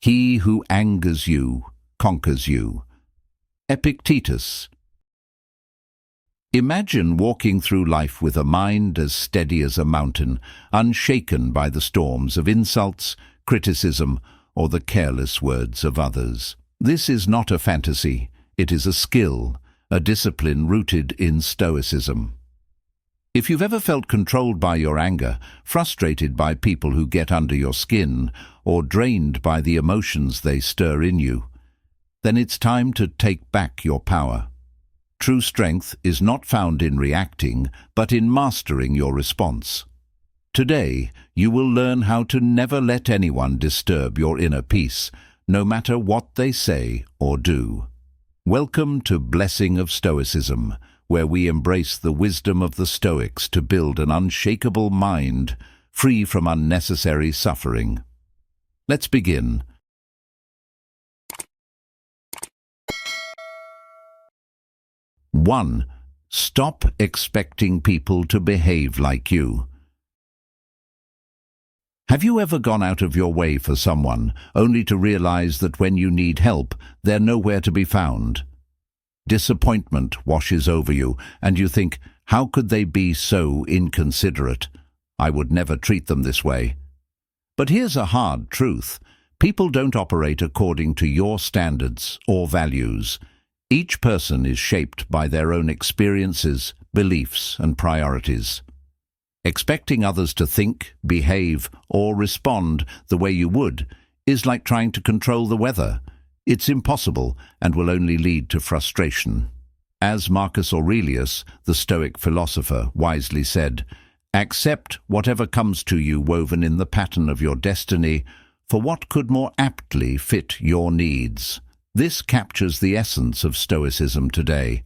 He who angers you conquers you. Epictetus. Imagine walking through life with a mind as steady as a mountain, unshaken by the storms of insults, criticism, or the careless words of others. This is not a fantasy, it is a skill, a discipline rooted in Stoicism. If you've ever felt controlled by your anger, frustrated by people who get under your skin, or drained by the emotions they stir in you, then it's time to take back your power. True strength is not found in reacting, but in mastering your response. Today, you will learn how to never let anyone disturb your inner peace, no matter what they say or do. Welcome to Blessing of Stoicism, where we embrace the wisdom of the Stoics to build an unshakable mind, free from unnecessary suffering. Let's begin. 1. Stop expecting people to behave like you. Have you ever gone out of your way for someone, only to realize that when you need help, they're nowhere to be found? Disappointment washes over you, and you think, how could they be so inconsiderate? I would never treat them this way. But here's a hard truth. People don't operate according to your standards or values. Each person is shaped by their own experiences, beliefs, and priorities. Expecting others to think, behave, or respond the way you would is like trying to control the weather. It's impossible and will only lead to frustration. As Marcus Aurelius, the Stoic philosopher, wisely said, "Accept whatever comes to you woven in the pattern of your destiny, for what could more aptly fit your needs?" This captures the essence of Stoicism today,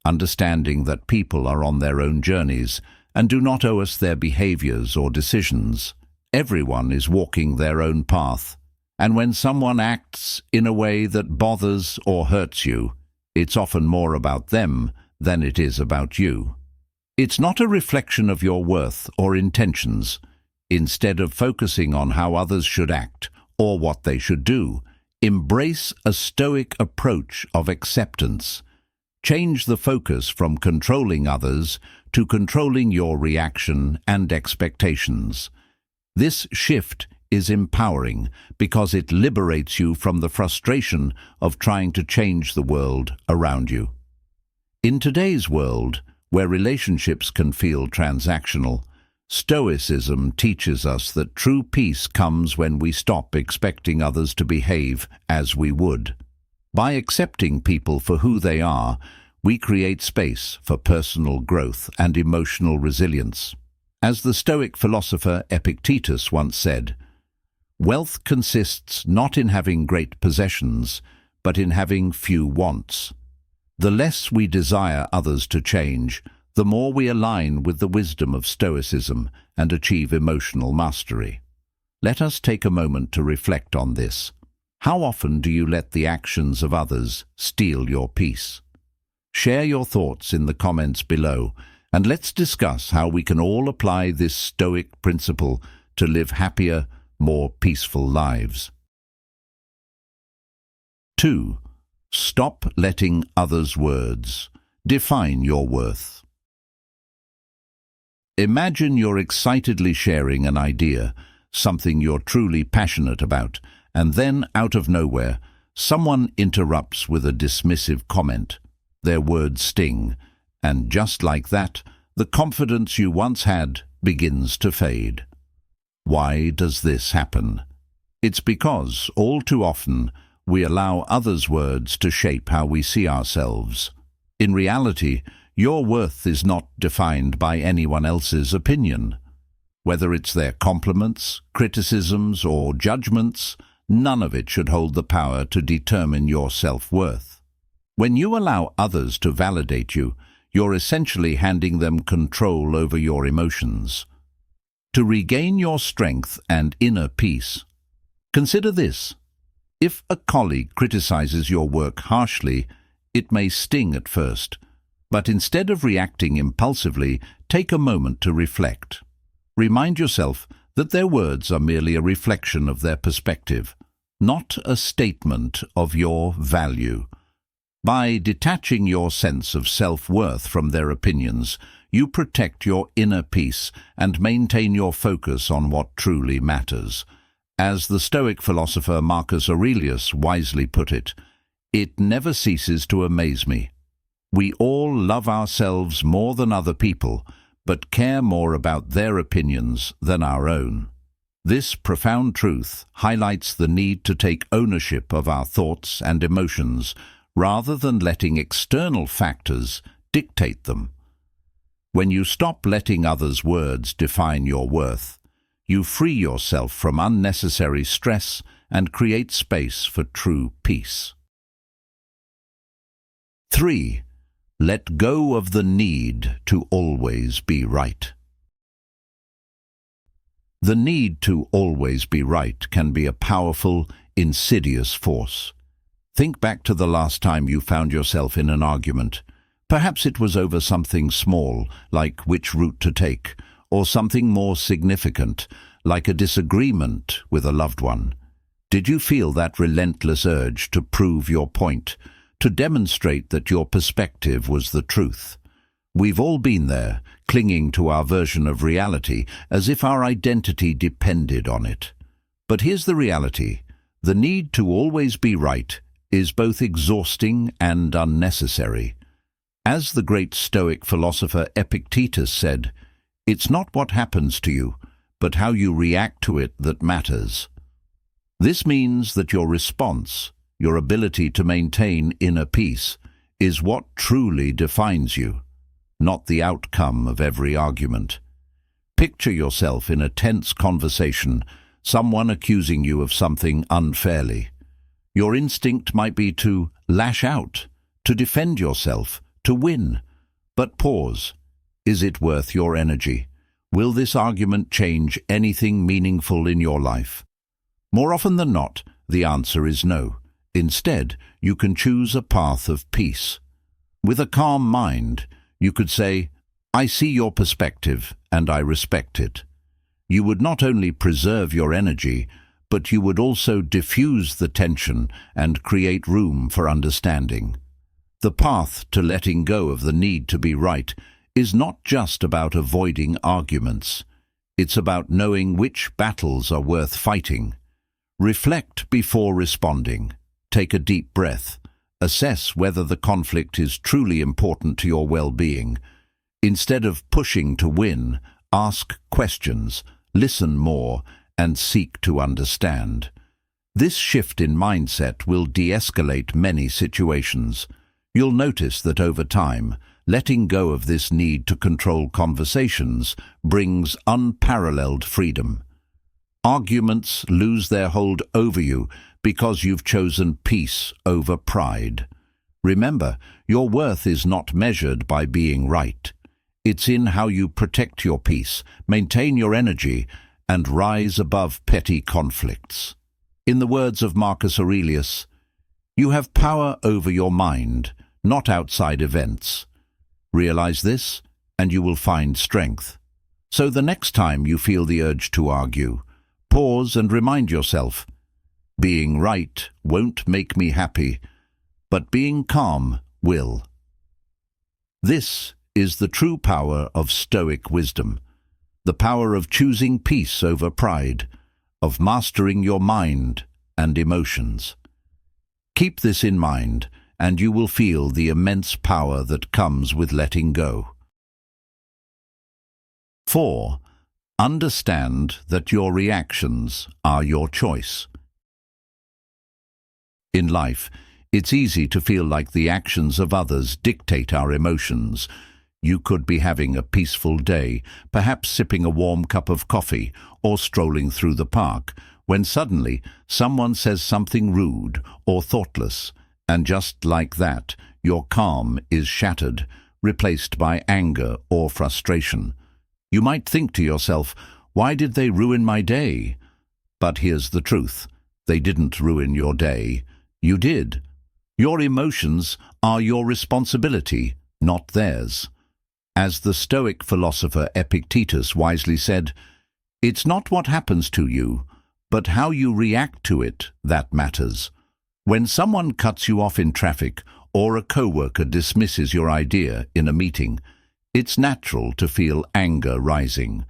understanding that people are on their own journeys and do not owe us their behaviors or decisions. Everyone is walking their own path, and when someone acts in a way that bothers or hurts you, it's often more about them than it is about you. It's not a reflection of your worth or intentions. Instead of focusing on how others should act or what they should do, embrace a Stoic approach of acceptance. Change the focus from controlling others to controlling your reaction and expectations. This shift is empowering because it liberates you from the frustration of trying to change the world around you. In today's world, where relationships can feel transactional, Stoicism teaches us that true peace comes when we stop expecting others to behave as we would. By accepting people for who they are, we create space for personal growth and emotional resilience. As the Stoic philosopher Epictetus once said, "Wealth consists not in having great possessions, but in having few wants." The less we desire others to change, the more we align with the wisdom of Stoicism and achieve emotional mastery. Let us take a moment to reflect on this. How often do you let the actions of others steal your peace? Share your thoughts in the comments below, and let's discuss how we can all apply this Stoic principle to live happier, more peaceful lives. 2. Stop letting others' words define your worth. Imagine you're excitedly sharing an idea, something you're truly passionate about, and then, out of nowhere, someone interrupts with a dismissive comment. Their words sting, and just like that, the confidence you once had begins to fade. Why does this happen? It's because, all too often, we allow others' words to shape how we see ourselves. In reality, your worth is not defined by anyone else's opinion. Whether it's their compliments, criticisms, or judgments, none of it should hold the power to determine your self-worth. When you allow others to validate you, you're essentially handing them control over your emotions. To regain your strength and inner peace, consider this. If a colleague criticizes your work harshly, it may sting at first. But instead of reacting impulsively, take a moment to reflect. Remind yourself that their words are merely a reflection of their perspective, not a statement of your value. By detaching your sense of self-worth from their opinions, you protect your inner peace and maintain your focus on what truly matters. As the Stoic philosopher Marcus Aurelius wisely put it, "It never ceases to amaze me. We all love ourselves more than other people, but care more about their opinions than our own." This profound truth highlights the need to take ownership of our thoughts and emotions rather than letting external factors dictate them. When you stop letting others' words define your worth, you free yourself from unnecessary stress and create space for true peace. 3. Let go of the need to always be right. The need to always be right can be a powerful, insidious force. Think back to the last time you found yourself in an argument. Perhaps it was over something small, like which route to take, or something more significant, like a disagreement with a loved one. Did you feel that relentless urge to prove your point, to demonstrate that your perspective was the truth? We've all been there, clinging to our version of reality as if our identity depended on it. But here's the reality. The need to always be right is both exhausting and unnecessary. As the great Stoic philosopher Epictetus said, "It's not what happens to you, but how you react to it that matters." This means that your response, your ability to maintain inner peace, is what truly defines you, not the outcome of every argument. Picture yourself in a tense conversation, someone accusing you of something unfairly. Your instinct might be to lash out, to defend yourself, to win. But pause. Is it worth your energy? Will this argument change anything meaningful in your life? More often than not, the answer is no. Instead, you can choose a path of peace. With a calm mind, you could say, "I see your perspective and I respect it." You would not only preserve your energy, but you would also diffuse the tension and create room for understanding. The path to letting go of the need to be right is not just about avoiding arguments. It's about knowing which battles are worth fighting. Reflect before responding. Take a deep breath. Assess whether the conflict is truly important to your well-being. Instead of pushing to win, ask questions, listen more, and seek to understand. This shift in mindset will de-escalate many situations. You'll notice that over time, letting go of this need to control conversations brings unparalleled freedom. Arguments lose their hold over you because you've chosen peace over pride. Remember, your worth is not measured by being right. It's in how you protect your peace, maintain your energy, and rise above petty conflicts. In the words of Marcus Aurelius, "You have power over your mind, not outside events." Realize this, and you will find strength. So the next time you feel the urge to argue, pause and remind yourself, being right won't make me happy, but being calm will. This is the true power of Stoic wisdom, the power of choosing peace over pride, of mastering your mind and emotions. Keep this in mind, and you will feel the immense power that comes with letting go. 4. Understand that your reactions are your choice. In life, it's easy to feel like the actions of others dictate our emotions. You could be having a peaceful day, perhaps sipping a warm cup of coffee or strolling through the park, when suddenly someone says something rude or thoughtless, and just like that, your calm is shattered, replaced by anger or frustration. You might think to yourself, "Why did they ruin my day?" But here's the truth. They didn't ruin your day. You did. Your emotions are your responsibility, not theirs. As the Stoic philosopher Epictetus wisely said, "It's not what happens to you, but how you react to it, that matters. When someone cuts you off in traffic or a coworker dismisses your idea in a meeting, it's natural to feel anger rising.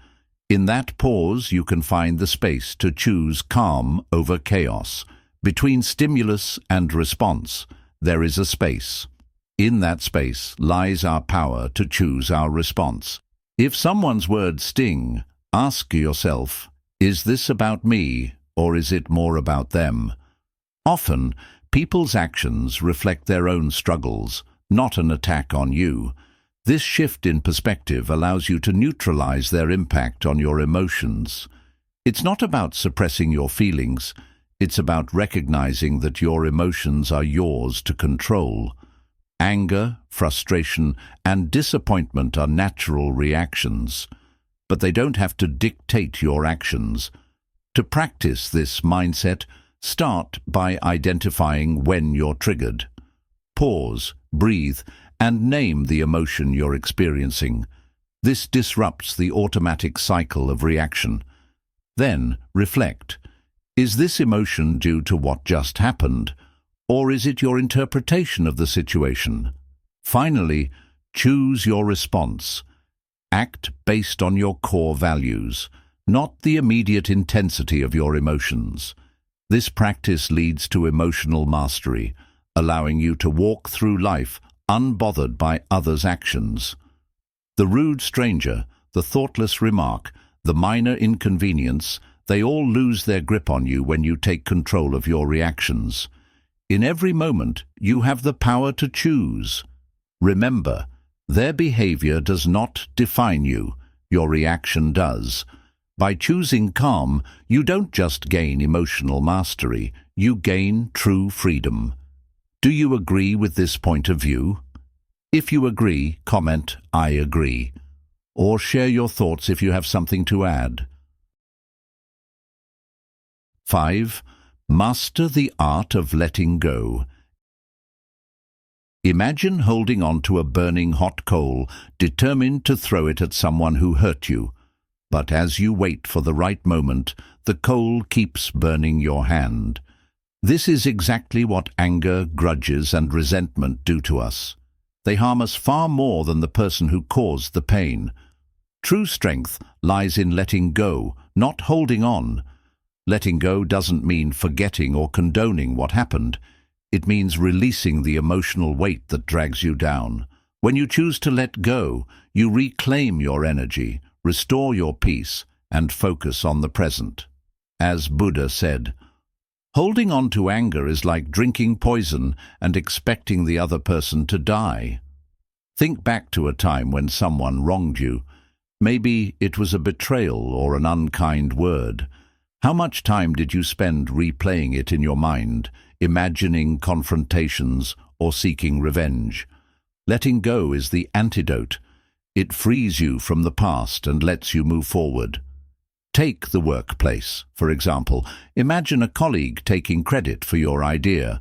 In that pause, you can find the space to choose calm over chaos. Between stimulus and response, there is a space. In that space lies our power to choose our response. If someone's words sting, ask yourself, is this about me or is it more about them? Often, people's actions reflect their own struggles, not an attack on you. This shift in perspective allows you to neutralize their impact on your emotions. It's not about suppressing your feelings, it's about recognizing that your emotions are yours to control. Anger, frustration, and disappointment are natural reactions, but they don't have to dictate your actions. To practice this mindset, start by identifying when you're triggered. Pause, breathe, and name the emotion you're experiencing. This disrupts the automatic cycle of reaction. Then, reflect. Is this emotion due to what just happened, or is it your interpretation of the situation? Finally, choose your response. Act based on your core values, not the immediate intensity of your emotions. This practice leads to emotional mastery, allowing you to walk through life unbothered by others' actions. The rude stranger, the thoughtless remark, the minor inconvenience, they all lose their grip on you when you take control of your reactions. In every moment, you have the power to choose. Remember, their behavior does not define you, your reaction does. By choosing calm, you don't just gain emotional mastery, you gain true freedom. Do you agree with this point of view? If you agree, comment, "I agree," or share your thoughts if you have something to add. 5. Master the art of letting go. Imagine holding on to a burning hot coal, determined to throw it at someone who hurt you. But as you wait for the right moment, the coal keeps burning your hand. This is exactly what anger, grudges, and resentment do to us. They harm us far more than the person who caused the pain. True strength lies in letting go, not holding on. Letting go doesn't mean forgetting or condoning what happened. It means releasing the emotional weight that drags you down. When you choose to let go, you reclaim your energy, restore your peace, and focus on the present. As Buddha said, holding on to anger is like drinking poison and expecting the other person to die. Think back to a time when someone wronged you. Maybe it was a betrayal or an unkind word. How much time did you spend replaying it in your mind, imagining confrontations or seeking revenge? Letting go is the antidote. It frees you from the past and lets you move forward. Take the workplace, for example. Imagine a colleague taking credit for your idea.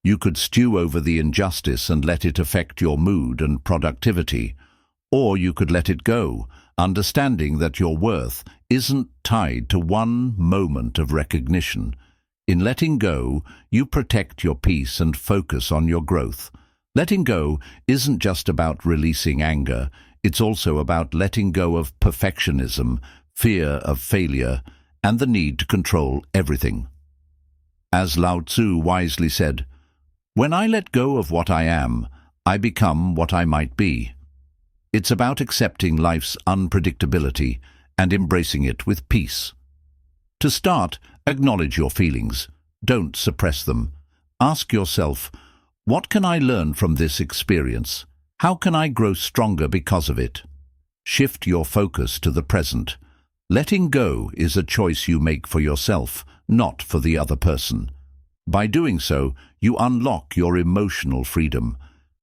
You could stew over the injustice and let it affect your mood and productivity. Or you could let it go, understanding that your worth isn't tied to one moment of recognition. In letting go, you protect your peace and focus on your growth. Letting go isn't just about releasing anger, it's also about letting go of perfectionism, fear of failure, and the need to control everything. As Lao Tzu wisely said, "When I let go of what I am, I become what I might be." It's about accepting life's unpredictability and embracing it with peace. To start, acknowledge your feelings. Don't suppress them. Ask yourself, what can I learn from this experience? How can I grow stronger because of it? Shift your focus to the present. Letting go is a choice you make for yourself, not for the other person. By doing so, you unlock your emotional freedom.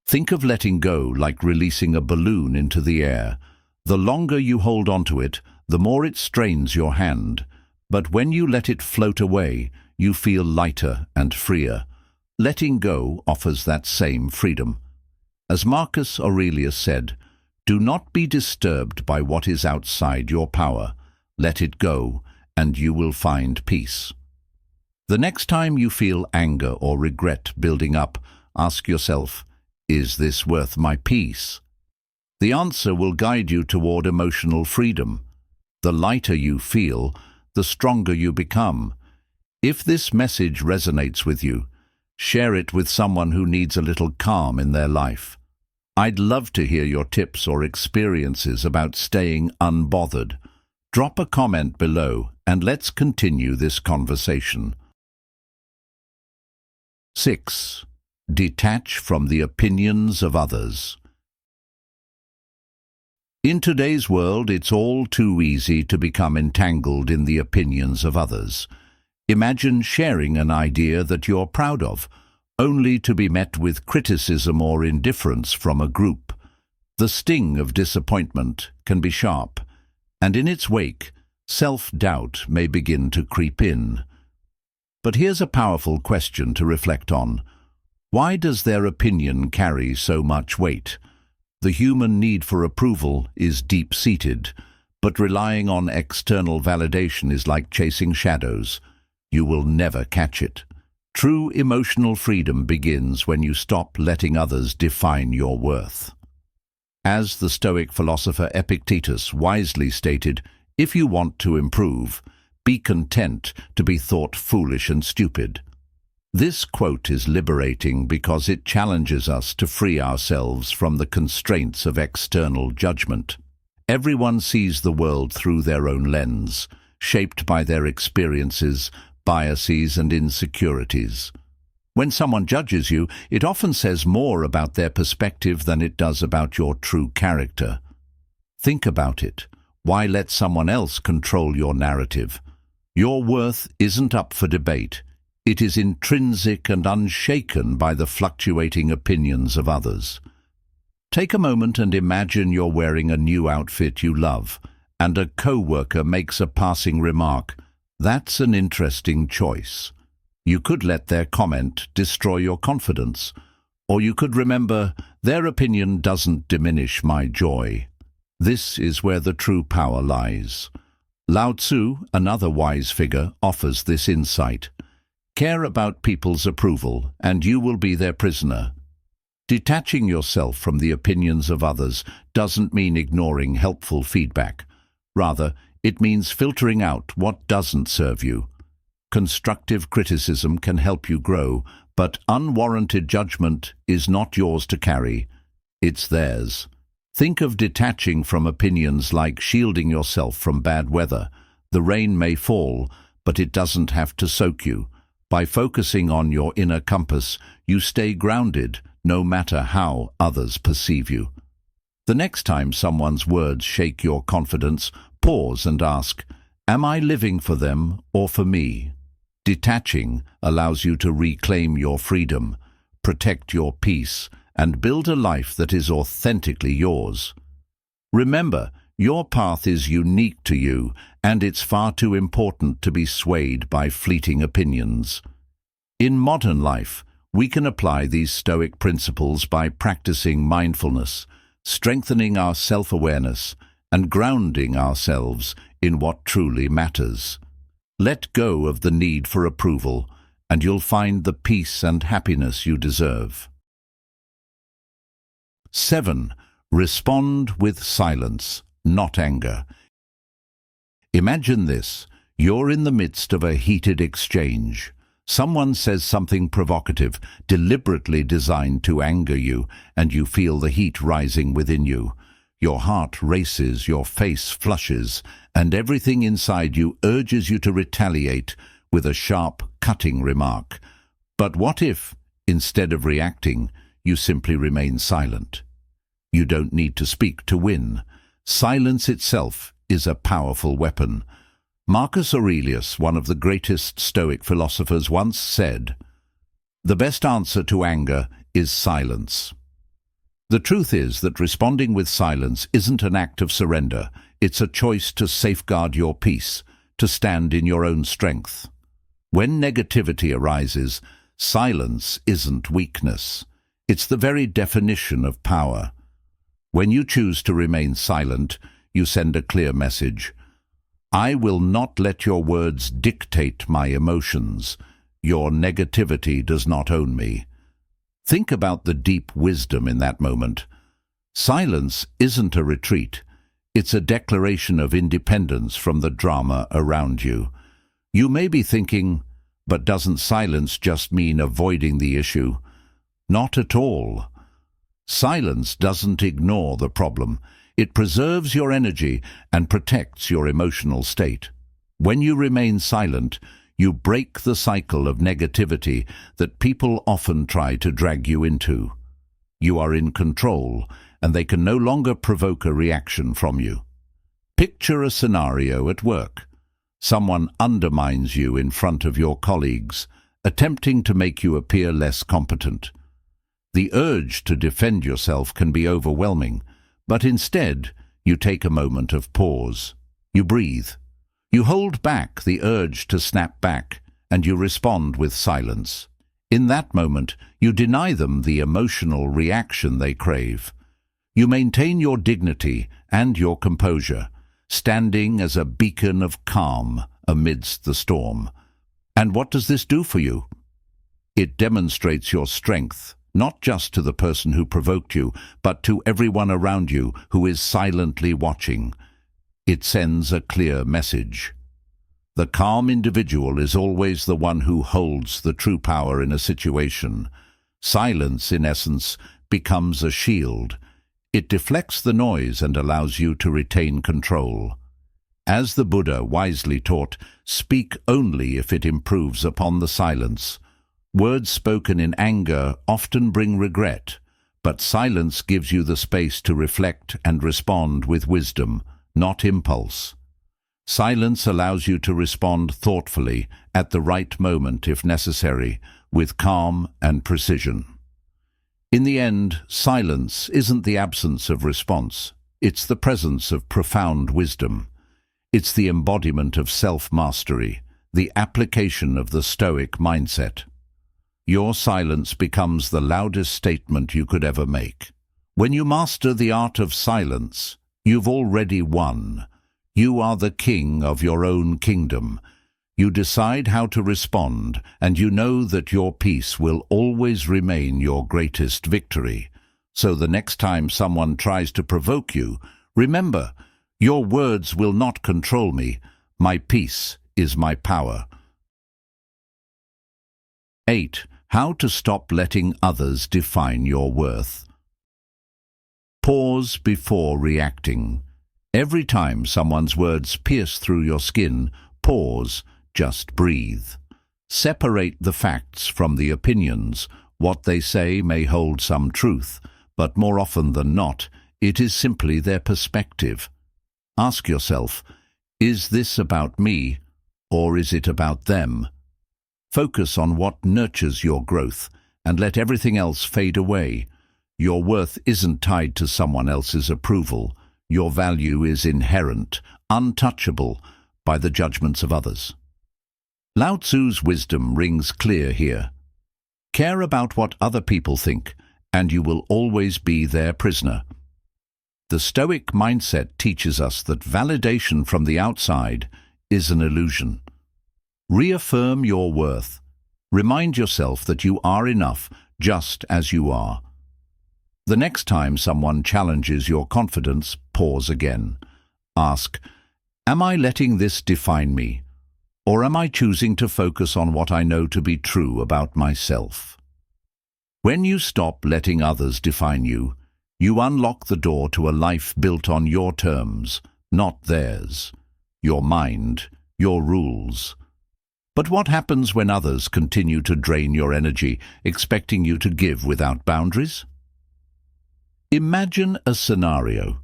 Think of letting go like releasing a balloon into the air. The longer you hold onto it, the more it strains your hand. But when you let it float away, you feel lighter and freer. Letting go offers that same freedom. As Marcus Aurelius said, "Do not be disturbed by what is outside your power. Let it go and you will find peace. The next time you feel anger or regret building up, ask yourself, is this worth my peace? The answer will guide you toward emotional freedom. The lighter you feel, the stronger you become. If this message resonates with you, share it with someone who needs a little calm in their life. I'd love to hear your tips or experiences about staying unbothered. Drop a comment below and let's continue this conversation. 6. Detach from the opinions of others. In today's world, it's all too easy to become entangled in the opinions of others. Imagine sharing an idea that you're proud of, only to be met with criticism or indifference from a group. The sting of disappointment can be sharp, and in its wake, self-doubt may begin to creep in. But here's a powerful question to reflect on. Why does their opinion carry so much weight? The human need for approval is deep-seated, but relying on external validation is like chasing shadows. You will never catch it. True emotional freedom begins when you stop letting others define your worth. As the Stoic philosopher Epictetus wisely stated, if you want to improve, be content to be thought foolish and stupid. This quote is liberating because it challenges us to free ourselves from the constraints of external judgment. Everyone sees the world through their own lens, shaped by their experiences, biases, and insecurities. When someone judges you, it often says more about their perspective than it does about your true character. Think about it. Why let someone else control your narrative? Your worth isn't up for debate. It is intrinsic and unshaken by the fluctuating opinions of others. Take a moment and imagine you're wearing a new outfit you love, and a co-worker makes a passing remark. That's an interesting choice. You could let their comment destroy your confidence, or you could remember, their opinion doesn't diminish my joy. This is where the true power lies. Lao Tzu, another wise figure, offers this insight. Care about people's approval, and you will be their prisoner. Detaching yourself from the opinions of others doesn't mean ignoring helpful feedback. Rather, it means filtering out what doesn't serve you. Constructive criticism can help you grow, but unwarranted judgment is not yours to carry. It's theirs. Think of detaching from opinions like shielding yourself from bad weather. The rain may fall, but it doesn't have to soak you. By focusing on your inner compass, you stay grounded, no matter how others perceive you. The next time someone's words shake your confidence, pause and ask, am I living for them or for me? Detaching allows you to reclaim your freedom, protect your peace, and build a life that is authentically yours. Remember, your path is unique to you, and it's far too important to be swayed by fleeting opinions. In modern life, we can apply these Stoic principles by practicing mindfulness, strengthening our self-awareness, and grounding ourselves in what truly matters. Let go of the need for approval, and you'll find the peace and happiness you deserve. 7. Respond with silence, not anger. Imagine this. You're in the midst of a heated exchange. Someone says something provocative, deliberately designed to anger you, and you feel the heat rising within you. Your heart races, your face flushes, and everything inside you urges you to retaliate with a sharp, cutting remark. But what if, instead of reacting, you simply remain silent? You don't need to speak to win. Silence itself is a powerful weapon. Marcus Aurelius, one of the greatest Stoic philosophers, once said, "The best answer to anger is silence." The truth is that responding with silence isn't an act of surrender. It's a choice to safeguard your peace, to stand in your own strength. When negativity arises, silence isn't weakness. It's the very definition of power. When you choose to remain silent, you send a clear message. I will not let your words dictate my emotions. Your negativity does not own me. Think about the deep wisdom in that moment. Silence isn't a retreat. It's a declaration of independence from the drama around you. You may be thinking, but doesn't silence just mean avoiding the issue? Not at all. Silence doesn't ignore the problem. It preserves your energy and protects your emotional state. When you remain silent, you break the cycle of negativity that people often try to drag you into. You are in control, and they can no longer provoke a reaction from you. Picture a scenario at work. Someone undermines you in front of your colleagues, attempting to make you appear less competent. The urge to defend yourself can be overwhelming, but instead, you take a moment of pause. You breathe. You hold back the urge to snap back, and you respond with silence. In that moment, you deny them the emotional reaction they crave. You maintain your dignity and your composure, standing as a beacon of calm amidst the storm. And what does this do for you? It demonstrates your strength, not just to the person who provoked you, but to everyone around you who is silently watching. It sends a clear message. The calm individual is always the one who holds the true power in a situation. Silence, in essence, becomes a shield. It deflects the noise and allows you to retain control. As the Buddha wisely taught, speak only if it improves upon the silence. Words spoken in anger often bring regret, but silence gives you the space to reflect and respond with wisdom, not impulse. Silence allows you to respond thoughtfully, at the right moment if necessary, with calm and precision. In the end, silence isn't the absence of response. It's the presence of profound wisdom. It's the embodiment of self-mastery, the application of the Stoic mindset. Your silence becomes the loudest statement you could ever make. When you master the art of silence, you've already won. You are the king of your own kingdom. You decide how to respond, and you know that your peace will always remain your greatest victory. So the next time someone tries to provoke you, remember, your words will not control me. My peace is my power. 8. How to stop letting others define your worth. Pause before reacting. Every time someone's words pierce through your skin, pause. Just breathe. Separate the facts from the opinions. What they say may hold some truth, but more often than not, it is simply their perspective. Ask yourself, is this about me, or is it about them? Focus on what nurtures your growth, and let everything else fade away. Your worth isn't tied to someone else's approval. Your value is inherent, untouchable by the judgments of others. Lao Tzu's wisdom rings clear here. Care about what other people think, and you will always be their prisoner. The Stoic mindset teaches us that validation from the outside is an illusion. Reaffirm your worth. Remind yourself that you are enough just as you are. The next time someone challenges your confidence, pause again. Ask, am I letting this define me? Or am I choosing to focus on what I know to be true about myself? When you stop letting others define you, you unlock the door to a life built on your terms, not theirs. Your mind, your rules. But what happens when others continue to drain your energy, expecting you to give without boundaries? Imagine a scenario.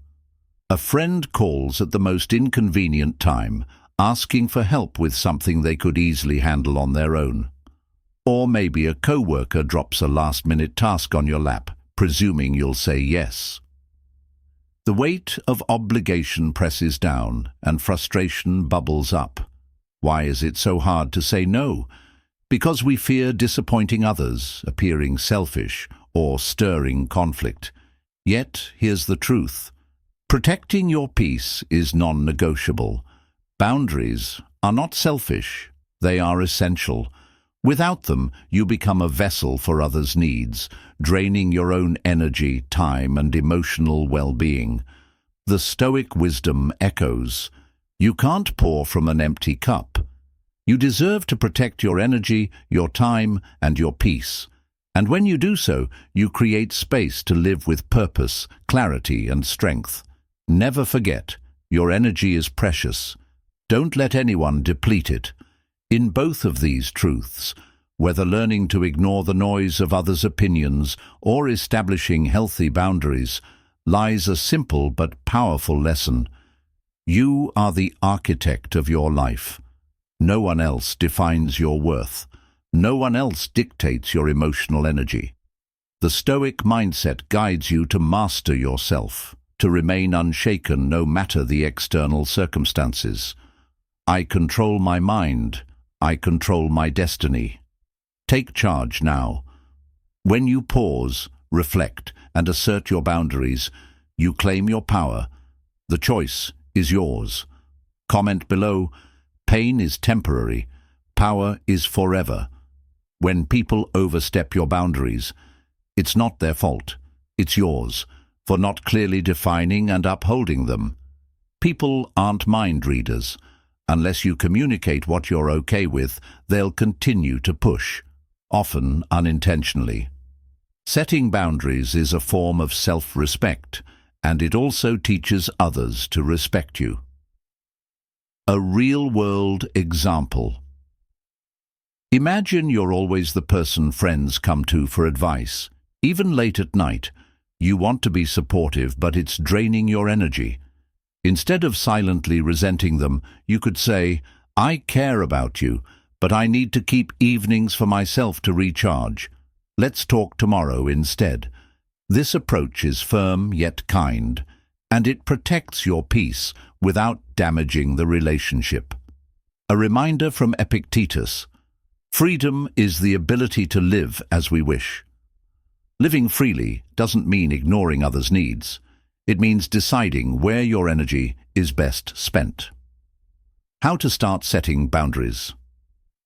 A friend calls at the most inconvenient time, asking for help with something they could easily handle on their own. Or maybe a coworker drops a last-minute task on your lap, presuming you'll say yes. The weight of obligation presses down, and frustration bubbles up. Why is it so hard to say no? Because we fear disappointing others, appearing selfish, or stirring conflict. Yet, here's the truth. Protecting your peace is non-negotiable. Boundaries are not selfish, they are essential. Without them, you become a vessel for others' needs, draining your own energy, time, and emotional well-being. The Stoic wisdom echoes, "You can't pour from an empty cup." You deserve to protect your energy, your time, and your peace. And when you do so, you create space to live with purpose, clarity, and strength. Never forget, your energy is precious. Don't let anyone deplete it. In both of these truths, whether learning to ignore the noise of others' opinions or establishing healthy boundaries, lies a simple but powerful lesson. You are the architect of your life. No one else defines your worth. No one else dictates your emotional energy. The Stoic mindset guides you to master yourself, to remain unshaken no matter the external circumstances. I control my mind. I control my destiny. Take charge now. When you pause, reflect, and assert your boundaries, you claim your power. The choice is yours. Comment below, "Pain is temporary, power is forever." When people overstep your boundaries, it's not their fault, it's yours, for not clearly defining and upholding them. People aren't mind readers. Unless you communicate what you're okay with, they'll continue to push, often unintentionally. Setting boundaries is a form of self-respect, and it also teaches others to respect you. A real-world example. Imagine you're always the person friends come to for advice. Even late at night, you want to be supportive, but it's draining your energy. Instead of silently resenting them, you could say, "I care about you, but I need to keep evenings for myself to recharge. Let's talk tomorrow instead." This approach is firm yet kind, and it protects your peace without damaging the relationship. A reminder from Epictetus: freedom is the ability to live as we wish. Living freely doesn't mean ignoring others' needs. It means deciding where your energy is best spent. How to start setting boundaries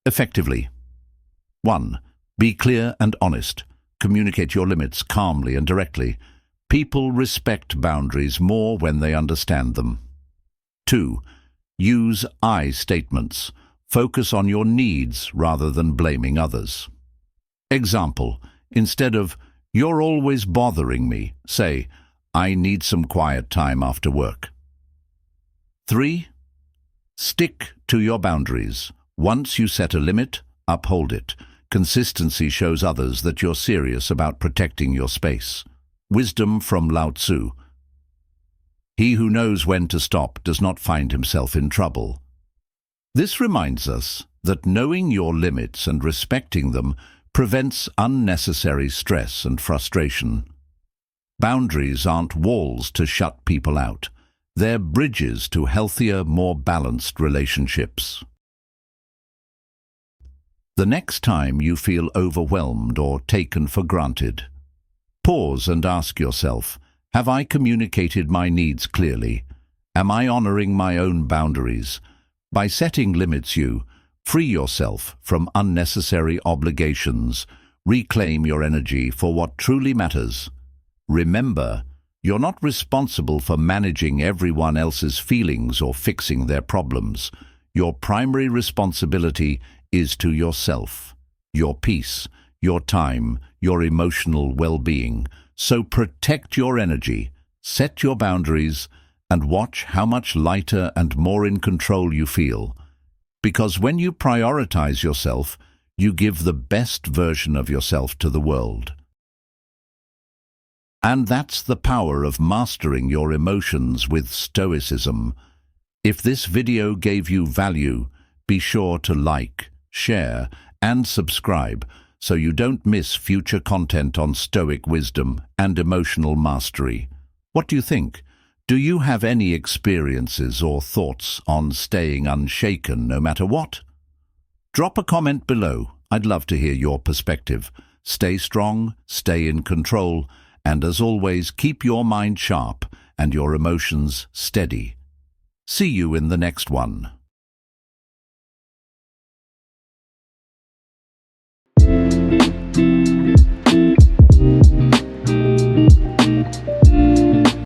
effectively. 1. Be clear and honest. Communicate your limits calmly and directly. People respect boundaries more when they understand them. 2. Use I statements. Focus on your needs rather than blaming others. Example: instead of "You're always bothering me," say, "I need some quiet time after work." 3. Stick to your boundaries. Once you set a limit, uphold it. Consistency shows others that you're serious about protecting your space. Wisdom from Lao Tzu: he who knows when to stop does not find himself in trouble. This reminds us that knowing your limits and respecting them prevents unnecessary stress and frustration. Boundaries aren't walls to shut people out. They're bridges to healthier, more balanced relationships. The next time you feel overwhelmed or taken for granted, pause and ask yourself, have I communicated my needs clearly? Am I honoring my own boundaries? By setting limits, you free yourself from unnecessary obligations, reclaim your energy for what truly matters. Remember, you're not responsible for managing everyone else's feelings or fixing their problems. Your primary responsibility is to yourself, your peace, your time, your emotional well-being. So protect your energy, set your boundaries, and watch how much lighter and more in control you feel. Because when you prioritize yourself, you give the best version of yourself to the world. And that's the power of mastering your emotions with Stoicism. If this video gave you value, be sure to like, share, and subscribe so you don't miss future content on Stoic wisdom and emotional mastery. What do you think? Do you have any experiences or thoughts on staying unshaken no matter what? Drop a comment below. I'd love to hear your perspective. Stay strong, stay in control, and as always, keep your mind sharp and your emotions steady. See you in the next one.